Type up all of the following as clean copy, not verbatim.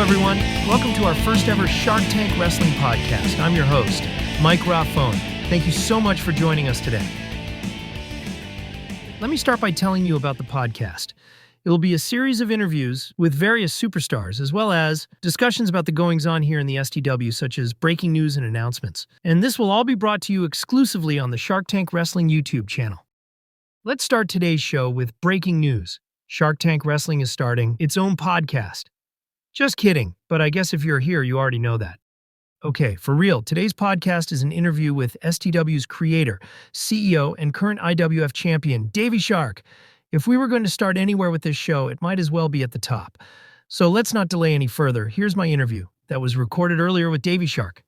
everyone. Welcome to our first ever Shark Tank Wrestling podcast. I'm your host, Mike Raffone. Thank you so much for joining us today. Let me start by telling you about the podcast. It will be a series of interviews with various superstars, as well as discussions about the goings-on here in the STW, such as breaking news and announcements. And this will all be brought to you exclusively on the Shark Tank Wrestling YouTube channel. Let's start today's show with breaking news. Shark Tank Wrestling is starting its own podcast. Just kidding, but I guess if you're here, you already know that. Okay, for real, today's podcast is an interview with STW's creator, CEO, and current IWF champion, Daveyshark. If we were going to start anywhere with this show, it might as well be at the top. So let's not delay any further. Here's my interview that was recorded earlier with Daveyshark.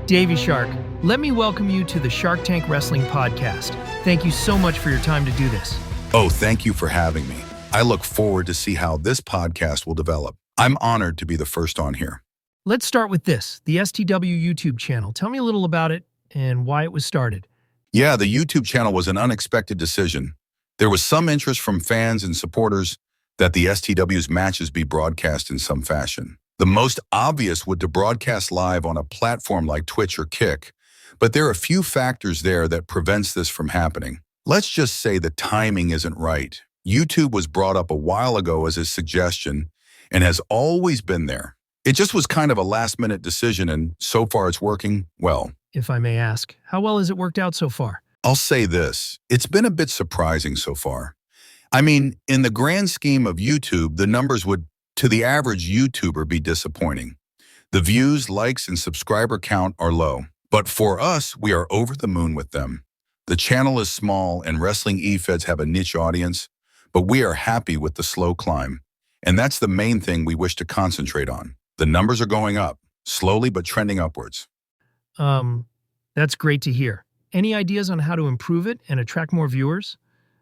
Daveyshark, let me welcome you to the Shark Tank Wrestling podcast. Thank you so much for your time to do this. Oh, thank you for having me. I look forward to see how this podcast will develop. I'm honored to be the first on here. Let's start with this, the STW YouTube channel. Tell me a little about it and why it was started. Yeah, the YouTube channel was an unexpected decision. There was some interest from fans and supporters that the STW's matches be broadcast in some fashion. The most obvious would to broadcast live on a platform like Twitch or Kick, but there are a few factors there that prevents this from happening. Let's just say the timing isn't right. YouTube was brought up a while ago as a suggestion and has always been there. It just was kind of a last-minute decision, and so far it's working well. If I may ask, how well has it worked out so far? I'll say this, it's been a bit surprising so far. I mean, in the grand scheme of YouTube, the numbers would, to the average YouTuber, be disappointing. The views, likes, and subscriber count are low. But for us, we are over the moon with them. The channel is small and wrestling e-feds have a niche audience, but we are happy with the slow climb. And that's the main thing we wish to concentrate on. The numbers are going up, slowly but trending upwards. That's great to hear. Any ideas on how to improve it and attract more viewers?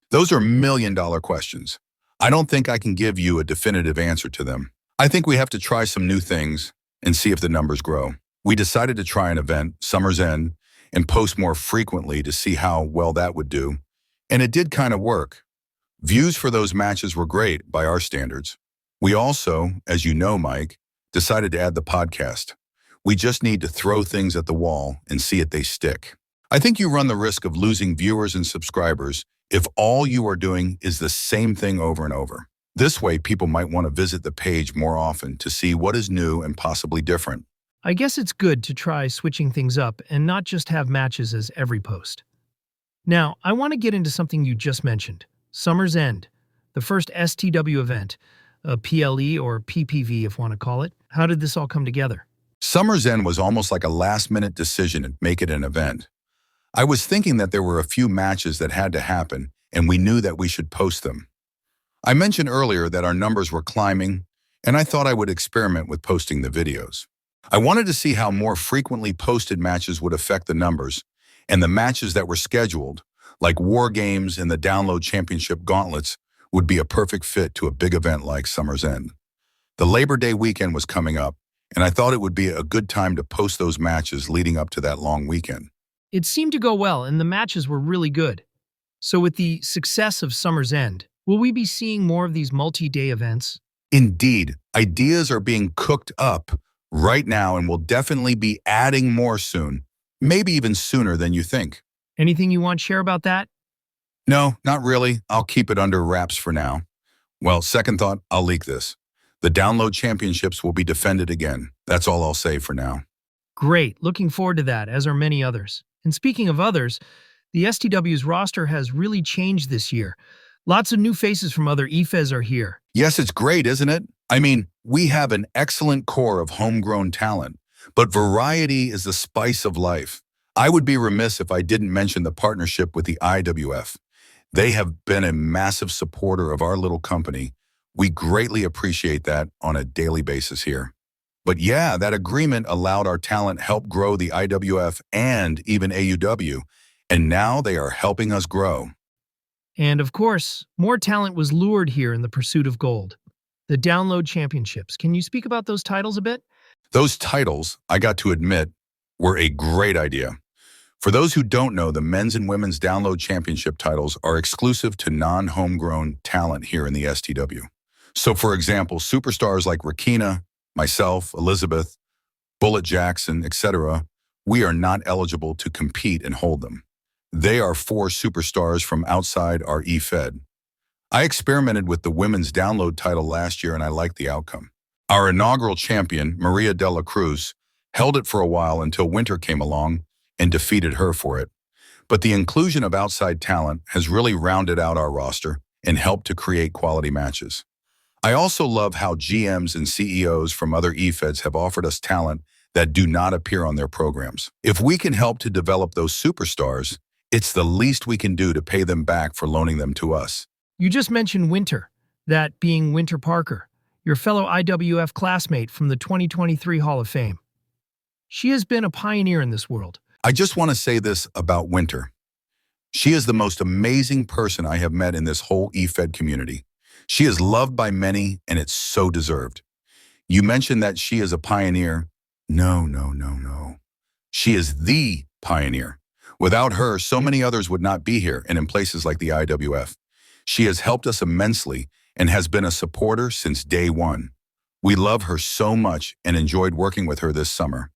Those are million-dollar questions. I don't think I can give you a definitive answer to them. I think we have to try some new things and see if the numbers grow. We decided to try an event, Summer's End, and post more frequently to see how well that would do. And it did kind of work. Views for those matches were great by our standards. We also, as you know, Mike, decided to add the podcast. We just need to throw things at the wall and see if they stick. I think you run the risk of losing viewers and subscribers if all you are doing is the same thing over and over. This way, people might want to visit the page more often to see what is new and possibly different. I guess it's good to try switching things up and not just have matches as every post. Now, I want to get into something you just mentioned, Summer's End, the first STW event, a PLE or PPV if you want to call it. How did this all come together? Summer's End was almost like a last-minute decision to make it an event. I was thinking that there were a few matches that had to happen, and we knew that we should post them. I mentioned earlier that our numbers were climbing, and I thought I would experiment with posting the videos. I wanted to see how more frequently posted matches would affect the numbers, and the matches that were scheduled, like War Games and the Download Championship Gauntlets, would be a perfect fit to a big event like Summer's End. The Labor Day weekend was coming up, and I thought it would be a good time to post those matches leading up to that long weekend. It seemed to go well, and the matches were really good. So with the success of Summer's End, will we be seeing more of these multi-day events? Indeed, ideas are being cooked up right now and will definitely be adding more soon, maybe even sooner than you think. Anything you want to share about that? No, not really. I'll keep it under wraps for now. Well, second thought, I'll leak this. The Download Championships will be defended again. That's all I'll say for now. Great. Looking forward to that, as are many others. And speaking of others, the STW's roster has really changed this year. Lots of new faces from other e-feds are here. Yes, it's great, isn't it? I mean, we have an excellent core of homegrown talent, but variety is the spice of life. I would be remiss if I didn't mention the partnership with the IWF. They have been a massive supporter of our little company. We greatly appreciate that on a daily basis here. But yeah, that agreement allowed our talent help grow the IWF and even AUW, and now they are helping us grow. And of course, more talent was lured here in the pursuit of gold. The Download Championships. Can you speak about those titles a bit? Those titles, I got to admit, were a great idea. For those who don't know, the men's and women's download championship titles are exclusive to non-homegrown talent here in the STW. So for example, superstars like Rakina, myself, Elizabeth, Bullet Jackson, etc., we are not eligible to compete and hold them. They are for superstars from outside our E-Fed. I experimented with the women's download title last year and I liked the outcome. Our inaugural champion, Maria de la Cruz, held it for a while until Winter came along and defeated her for it. But the inclusion of outside talent has really rounded out our roster and helped to create quality matches. I also love how GMs and CEOs from other E-Feds have offered us talent that do not appear on their programs. If we can help to develop those superstars, it's the least we can do to pay them back for loaning them to us. You just mentioned Winter, that being Winter Parker, your fellow IWF classmate from the 2023 Hall of Fame. She has been a pioneer in this world. I just want to say this about Winter. She is the most amazing person I have met in this whole E-Fed community. She is loved by many, and it's so deserved. You mentioned that she is a pioneer. No. She is the pioneer. Without her, so many others would not be here and in places like the IWF. She has helped us immensely and has been a supporter since day one. We love her so much and enjoyed working with her this summer.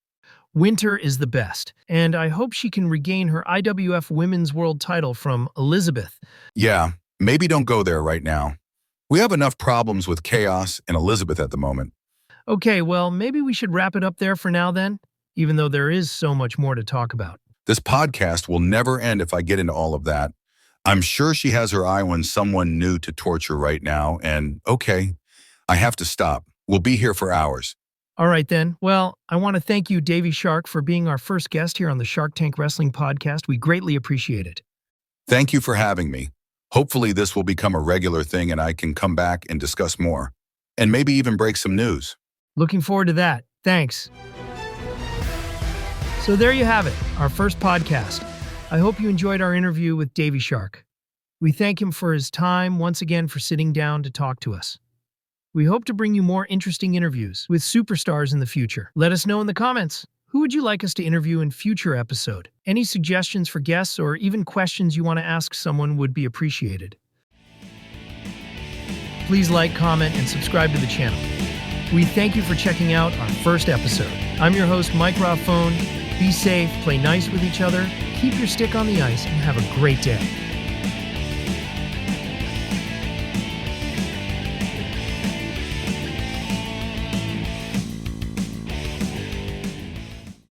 Winter is the best, and I hope she can regain her IWF Women's World title from Elizabeth. Yeah, maybe don't go there right now. We have enough problems with Chaos and Elizabeth at the moment. Okay, well, maybe we should wrap it up there for now then, even though there is so much more to talk about. This podcast will never end if I get into all of that. I'm sure she has her eye on someone new to torture right now, and okay, I have to stop. We'll be here for hours. All right then. Well, I want to thank you, Daveyshark, for being our first guest here on the SharkTank Wrestling podcast. We greatly appreciate it. Thank you for having me. Hopefully this will become a regular thing and I can come back and discuss more. And maybe even break some news. Looking forward to that. Thanks. So there you have it, our first podcast. I hope you enjoyed our interview with Daveyshark. We thank him for his time, once again for sitting down to talk to us. We hope to bring you more interesting interviews with superstars in the future. Let us know in the comments. Who would you like us to interview in future episode? Any suggestions for guests or even questions you want to ask someone would be appreciated. Please like, comment, and subscribe to the channel. We thank you for checking out our first episode. I'm your host, Mike Raffone. Be safe, play nice with each other, keep your stick on the ice, and have a great day.